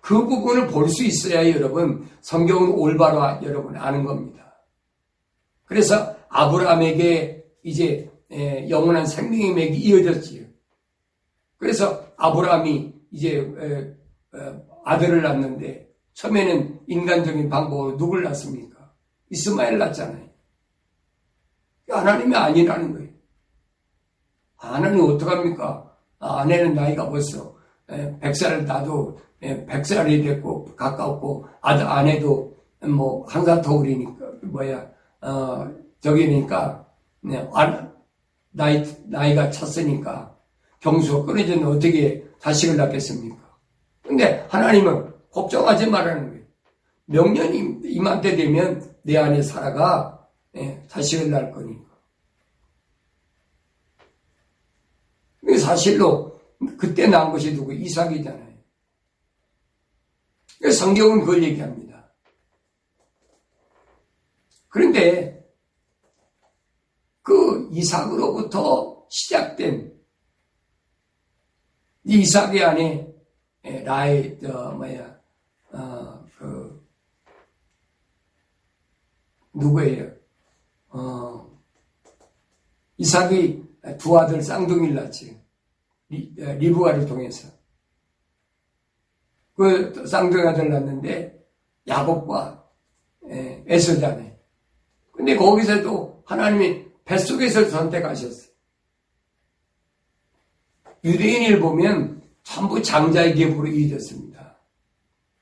A: 그 부분을 볼 수 있어야 여러분, 성경은 올바로 여러분 아는 겁니다. 그래서 아브라함에게 이제 영원한 생명의 맥이 이어졌지요. 그래서 아브라함이 이제 아들을 낳는데 처음에는 인간적인 방법으로 누굴 낳습니까? 이스마엘 낳잖아요. 하나님이 아니라는 거예요. 하나님 어떡합니까? 아내는 나이가 벌써 100살을 나도 100살이 됐고 가까웠고 아내도 뭐 항상 더울이니까 저기니까 나이가 찼으니까 경수가 끊어졌는데 어떻게 자식을 낳겠습니까? 근데 하나님은 걱정하지 말라는 거예요. 명년이 이맘때 되면 내 안에 살아가 자식을 낳을 거니까. 사실로 그때 낳은 것이 누구? 이삭이잖아요. 성경은 그걸 얘기합니다. 그런데 그 이삭으로부터 시작된 이삭의 안에 라의 누구예요? 이삭이 두 아들 쌍둥이를 낳지. 리브가를 통해서. 그 쌍둥이 아들 낳는데 야곱과 에서잖아요. 근데 거기서도 하나님이 뱃속에서 선택하셨어요. 유대인을 보면 전부 장자의 계보로 이어졌습니다.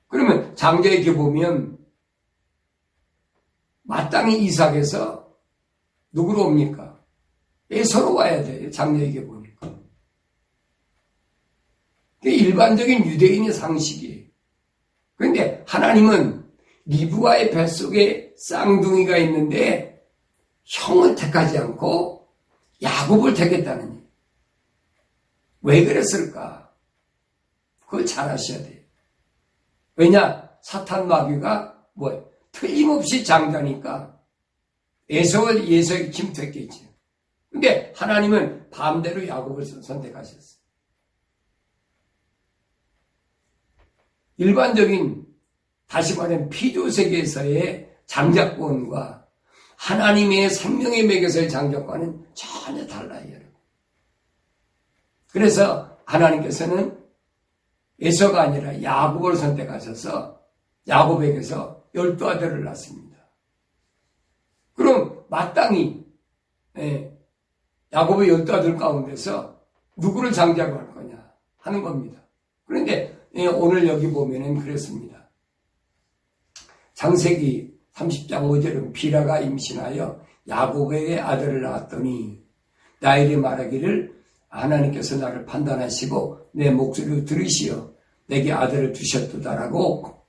A: 그러면 장자의 계보면 마땅히 이삭에서 누구로 옵니까? 에서로 와야 돼요. 장자의 계보니까. 그게 일반적인 유대인의 상식이에요. 그런데 하나님은 리브가의 뱃속에 쌍둥이가 있는데 형을 택하지 않고 야곱을 택했다는 얘기예요. 왜 그랬을까? 그걸 잘 아셔야 돼요. 왜냐? 사탄 마귀가 틀림없이 장자니까 에서를 예서에 침투했겠죠. 근데 하나님은 반대로 야곱을 선택하셨어요. 일반적인 다시 말하면 피조 세계에서의 장자권과 하나님의 생명의 맥에서의 장자권은 전혀 달라요, 여러분. 그래서 하나님께서는 에서가 아니라 야곱을 선택하셔서 야곱에게서 12아들을 낳습니다. 그럼 마땅히 야곱의 12아들 가운데서 누구를 장자로 할 거냐 하는 겁니다. 그런데 오늘 여기 보면은 그렇습니다. 창세기 30장 5절은 비라가 임신하여 야곱에게 아들을 낳았더니 라헬이 말하기를 하나님께서 나를 판단하시고 내 목소리를 들으시어 내게 아들을 주셨도다라고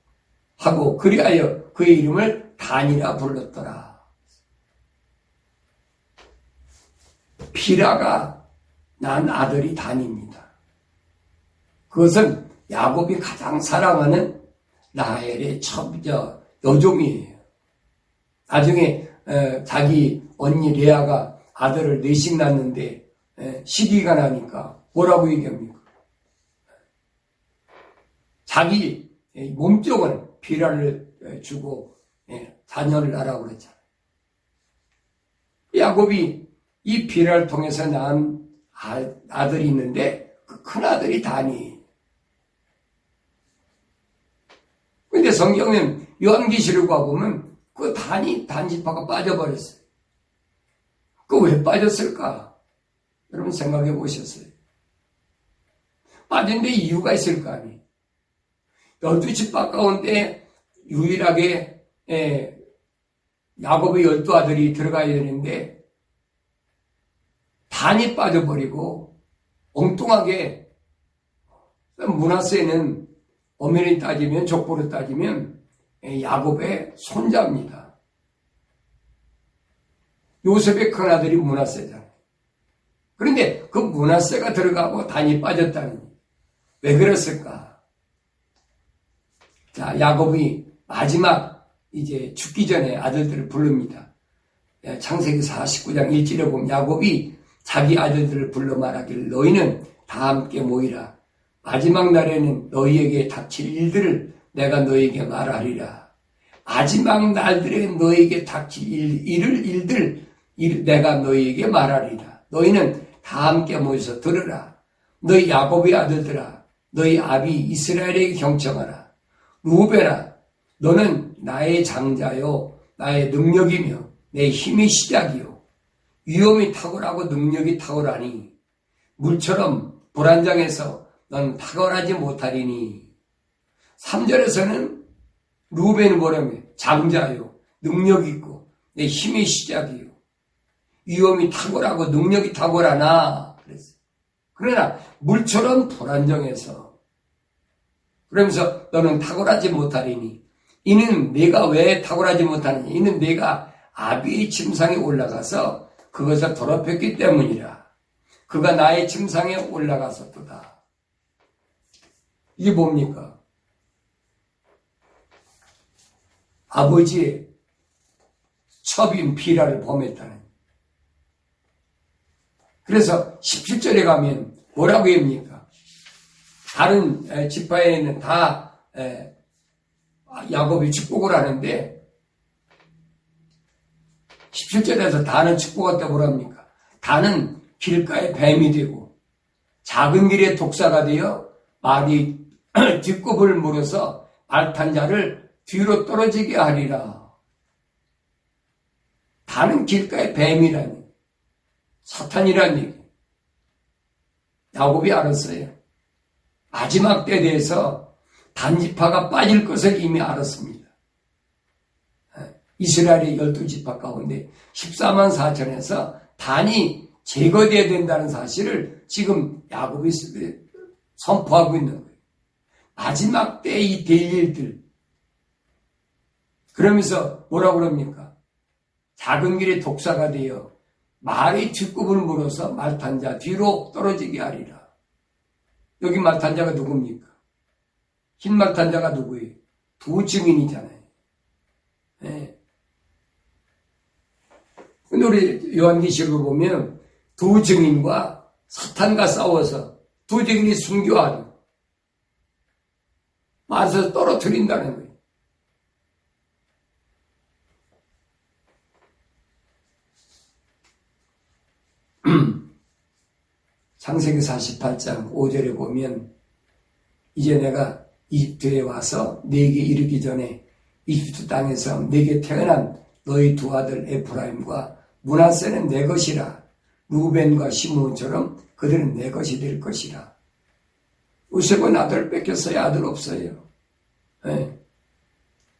A: 하고 그리하여 그의 이름을 단이라 불렀더라. 비라가 난 아들이 단입니다. 그것은 야곱이 가장 사랑하는 라헬의 여종이에요. 나중에 자기 언니 레아가 아들을 넷씩 낳는데 시기가 나니까 뭐라고 얘기합니까? 자기 몸종을 비라를 주고 자녀를 낳으라고 그랬잖아요. 야곱이 이 비라를 통해서 낳은 아들이 있는데 그 큰아들이 단이. 근데 성경은 요한계시록 가보면 그 단지파가 빠져버렸어요. 그 왜 빠졌을까? 여러분 생각해 보셨어요? 빠진 데 이유가 있을 거 아니에요. 12지파 가운데 유일하게 야곱의 12아들이 들어가야 되는데 단이 빠져버리고 엉뚱하게 므낫세는 엄연히 따지면 족보로 따지면 야곱의 손자입니다. 요셉의 큰아들이 므낫세잖아요. 그런데 그 므낫세가 들어가고 단이 빠졌다니 왜 그랬을까? 자, 야곱이 마지막 이제 죽기 전에 아들들을 부릅니다. 창세기 49장 1절에 보면 야곱이 자기 아들들을 불러 말하기를 너희는 다 함께 모이라. 마지막 날에는 너희에게 닥칠 일들을 내가 너희에게 말하리라. 마지막 날들에 너희에게 닥칠 일들 내가 너희에게 말하리라. 너희는 다 함께 모여서 들으라. 너희 야곱의 아들들아, 너희 아비 이스라엘에게 경청하라. 루벤아, 너는 나의 장자요, 나의 능력이며 내 힘의 시작이요. 위엄이 탁월하고 능력이 탁월하니 물처럼 불안장해서 넌 탁월하지 못하리니. 3절에서는 루벤은 뭐라며? 장자요. 능력 있고 내 힘의 시작이요. 위험이 탁월하고 능력이 탁월하나 그랬어요. 그러나 물처럼 불안정해서 그러면서 너는 탁월하지 못하리니 이는 내가 왜 탁월하지 못하느냐 이는 내가 아비의 침상에 올라가서 그것을 더럽혔기 때문이라. 그가 나의 침상에 올라갔었도다. 이게 뭡니까? 아버지의 첩인 비라를 범했다는. 그래서 17절에 가면 뭐라고 합니까? 다른 지파에는 다 야곱이 축복을 하는데 17절에서 다는 축복할 때 뭐랍니까? 다는 길가에 뱀이 되고 작은 길에 독사가 되어 말이 뒷굽을 물어서 말 탄 자를 뒤로 떨어지게 하리라. 다는 길가에 뱀이라니 사탄이라는 얘기. 야곱이 알았어요. 마지막 때에 대해서 단지파가 빠질 것을 이미 알았습니다. 이스라엘의 12지파 가운데 14만 4천에서 단이 제거되어야 된다는 사실을 지금 야곱이 선포하고 있는 거예요. 마지막 때에 이 될 일들. 그러면서 뭐라고 그럽니까? 작은 길에 독사가 되어 말의 뒷굽을 물어서 말탄 자 뒤로 떨어지게 하리라. 여기 말탄 자가 누굽니까? 흰 말탄 자가 누구예요? 두 증인이잖아요. 네. 근데 우리 요한계시록을 보면 두 증인과 사탄과 싸워서 두 증인이 순교하는 말에서 떨어뜨린다는 거예요. 창세기 48장 5절에 보면 이제 내가 이집트에 와서 네게 이르기 전에 이집트 땅에서 네게 태어난 너희 두 아들 에프라임과 므낫세는 내 것이라. 루벤과 시므온처럼 그들은 내 것이 될 것이라. 요셉은 아들 뺏겼어요? 아들 없어요? 네.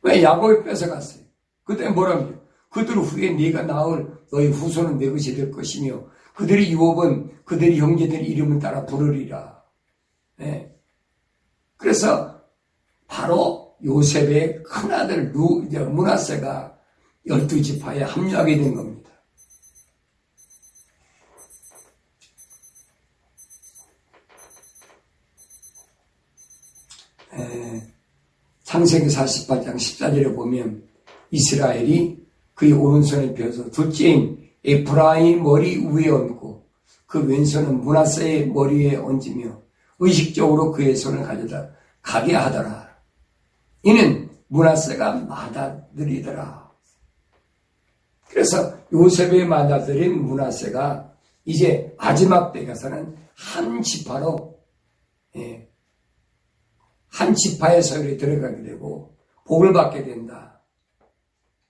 A: 왜 야곱이 뺏어갔어요? 그때 뭐랍니까? 그들 후에 네가 낳을 너희 후손은 내 것이 될 것이며 그들의 유업은 그들의 형제들 이름을 따라 부르리라. 네. 그래서 바로 요셉의 큰아들 므낫세가 12지파에 합류하게 된 겁니다. 창세기 48장 14절에 보면 이스라엘이 그의 오른손을 펴서 둘째인 에프라임 머리 위에 얹고 그 왼손은 므낫세의 머리 위에 얹으며 의식적으로 그의 손을 가져다 가게 하더라. 이는 므낫세가 맏아들이더라. 그래서 요셉의 맏아들인 므낫세가 이제 마지막 때에 가서는 한 지파로 한 지파의 소유에 들어가게 되고 복을 받게 된다.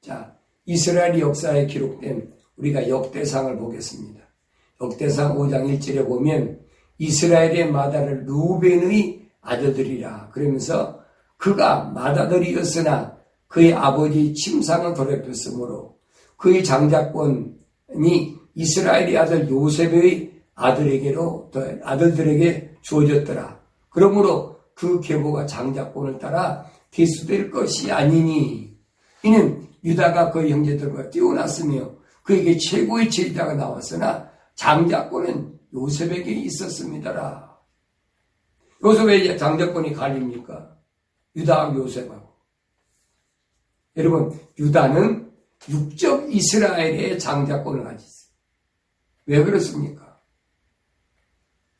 A: 자, 이스라엘 역사에 기록된 우리가 역대상을 보겠습니다. 역대상 5장 1절에 보면 이스라엘의 맏아들 루벤의 아들들이라. 그러면서 그가 맏아들이었으나 그의 아버지 침상을 더럽혔으므로 그의 장자권이 이스라엘의 아들 요셉의 아들들에게 주어졌더라. 그러므로 그 계보가 장자권을 따라 계수될 것이 아니니 이는 유다가 그의 형제들과 뛰어났으며 그에게 최고의 제자가 나왔으나 장자권은 요셉에게 있었습니다라. 여기서 왜 장자권이 갈립니까? 유다하고 요셉하고. 여러분, 유다는 육적 이스라엘의 장자권을 가지고 있어요. 왜 그렇습니까?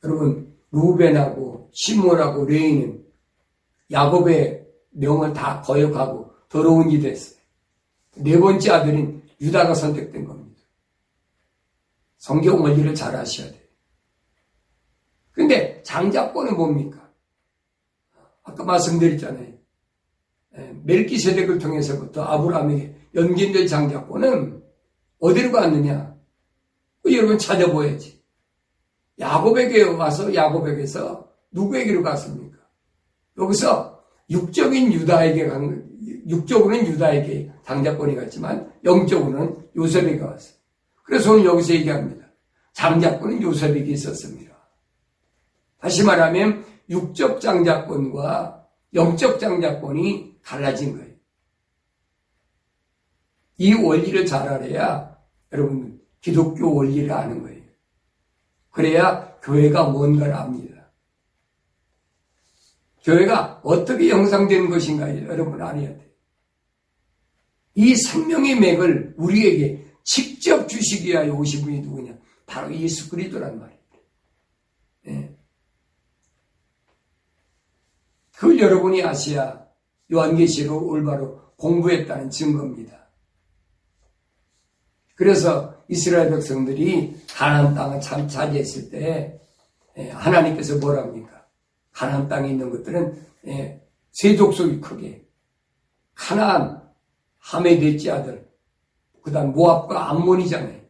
A: 여러분, 루벤하고 시므온하고 레위는 야곱의 명을 다 거역하고 더러운 일이 됐어요. 네 번째 아들인 유다가 선택된 겁니다. 성경 원리를 잘 아셔야 돼요. 근데 장자권은 뭡니까? 아까 말씀드렸잖아요. 멜기세덱을 통해서부터 아브라함에게 연결된 장자권은 어디로 갔느냐? 여러분 찾아보야지. 야곱에게 와서 야곱에게서 누구에게로 갔습니까? 여기서 육적인 유다에게 간 육적으로는 유다에게 장자권이 갔지만 영적으로는 요셉에게 왔어요. 그래서 오늘 여기서 얘기합니다. 장자권은 요셉에게 있었습니다. 다시 말하면 육적 장자권과 영적 장자권이 달라진 거예요. 이 원리를 잘 알아야 여러분 기독교 원리를 아는 거예요. 그래야 교회가 뭔가를 압니다. 교회가 어떻게 형성된 것인가 여러분 알아야 돼요. 이 생명의 맥을 우리에게 직접 주시기 위하여 오신 분이 누구냐? 바로 예수 그리스도란 말이에요. 네. 그걸 여러분이 아셔야 요한계시록을 올바로 공부했다는 증거입니다. 그래서 이스라엘 백성들이 가나안 땅을 참 차지했을 때 하나님께서 뭐라 합니까? 가나안 땅에 있는 것들은 세 족속이 크게 가나안, 함의 넷째 아들, 그 다음 모압과 암몬이잖아요.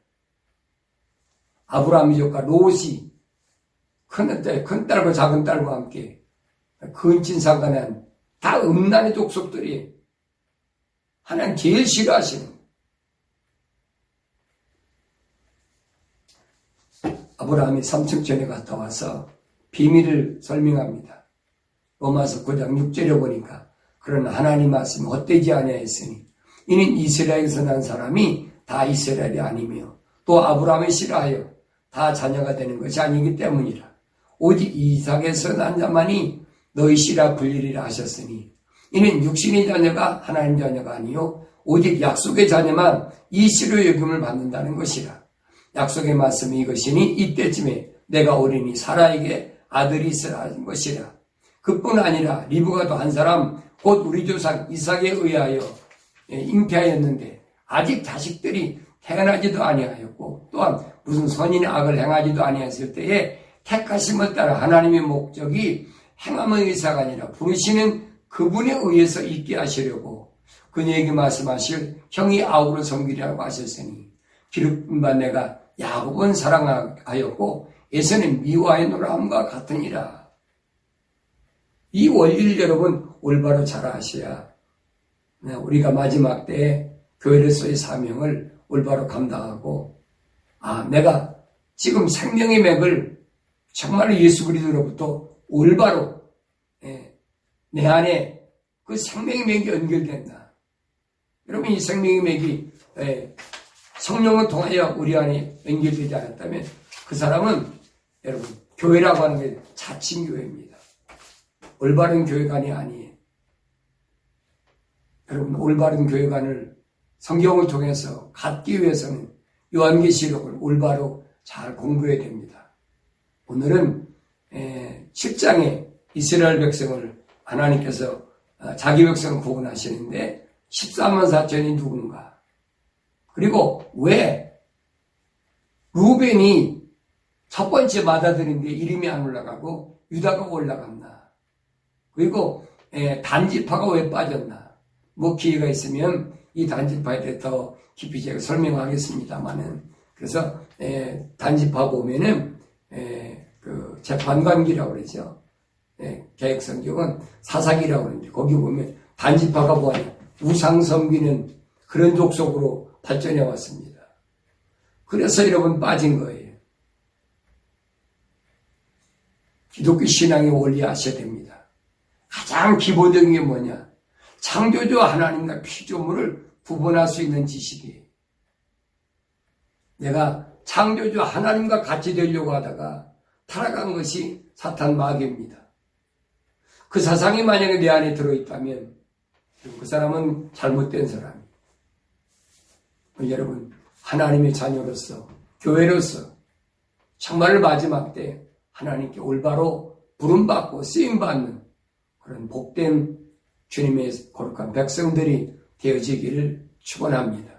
A: 아브라함 이족과 롯이 큰 딸과 작은 딸과 함께 근친 상간한 다 음란의 족속들이 하나님 제일 싫어하시는 아브라함이 삼층전에 갔다 와서 비밀을 설명합니다. 로마서 9장 6절에 보니까 그러나 하나님 말씀이 헛되지 아니하였으니 이는 이스라엘에서 난 사람이 다 이스라엘이 아니며 또 아브라함을 싫어하여 다 자녀가 되는 것이 아니기 때문이라. 오직 이삭에서 난 자만이 너희 씨라 불리리라 하셨으니 이는 육신의 자녀가 하나님 자녀가 아니요 오직 약속의 자녀만 이 씨로 여김을 받는다는 것이라. 약속의 말씀이 이것이니 이때쯤에 내가 어린이 사라에게 아들이 있으라 하는 것이라. 그뿐 아니라 리브가도 한 사람 곧 우리 조상 이삭에 의하여 잉태하였는데 아직 자식들이 태어나지도 아니하였고 또한 무슨 선인의 악을 행하지도 아니하였을 때에 택하심을 따라 하나님의 목적이 행함의 의사가 아니라 부르시는 그분에 의해서 있게 하시려고 그녀에게 말씀하실 형이 아우를 섬기라고 하셨으니 기록된 바 내가 야곱은 사랑하였고 에서는 미워하였노라 함과 같으니라. 이 원리를 여러분 올바로 잘 아셔야 우리가 마지막 때에 교회로서의 사명을 올바로 감당하고 내가 지금 생명의 맥을 정말 예수 그리스도로부터 올바로 내 안에 그 생명의 맥이 연결된다. 여러분 이 생명의 맥이 성령을 통하여 우리 안에 연결되지 않았다면 그 사람은 여러분 교회라고 하는 게 자칭 교회입니다. 올바른 교회관이 아니에요. 여러분 올바른 교회관을 성경을 통해서 갖기 위해서는 요한계시록을 올바로 잘 공부해야 됩니다. 오늘은 7장에 이스라엘 백성을 하나님께서 자기 백성을 구원하시는데 14만 4천이 누군가? 그리고 왜 루벤이 첫 번째 받아들인데 이름이 안 올라가고 유다가 올라갔나? 그리고 단지파가 왜 빠졌나? 뭐 기회가 있으면 이 단지파에 대해 더 깊이 제가 설명하겠습니다만은 그래서 단지파 보면은 그 재판관기라고 그러죠. 개혁성경은 사사기라고 그러는데 거기 보면 단지파가 뭐하냐? 우상 섬기는 그런 족속으로 발전해 왔습니다. 그래서 여러분 빠진 거예요. 기독교 신앙의 원리 아셔야 됩니다. 가장 기본적인 게 뭐냐? 창조주 하나님과 피조물을 구분할 수 있는 지식이에요. 내가 창조주 하나님과 같이 되려고 하다가 타락한 것이 사탄 마귀입니다. 그 사상이 만약에 내 안에 들어있다면 그 사람은 잘못된 사람이에요. 여러분 하나님의 자녀로서 교회로서 정말 마지막 때 하나님께 올바로 부름받고 쓰임받는 그런 복된 주님의 거룩한 백성들이 되어지기를 축원합니다.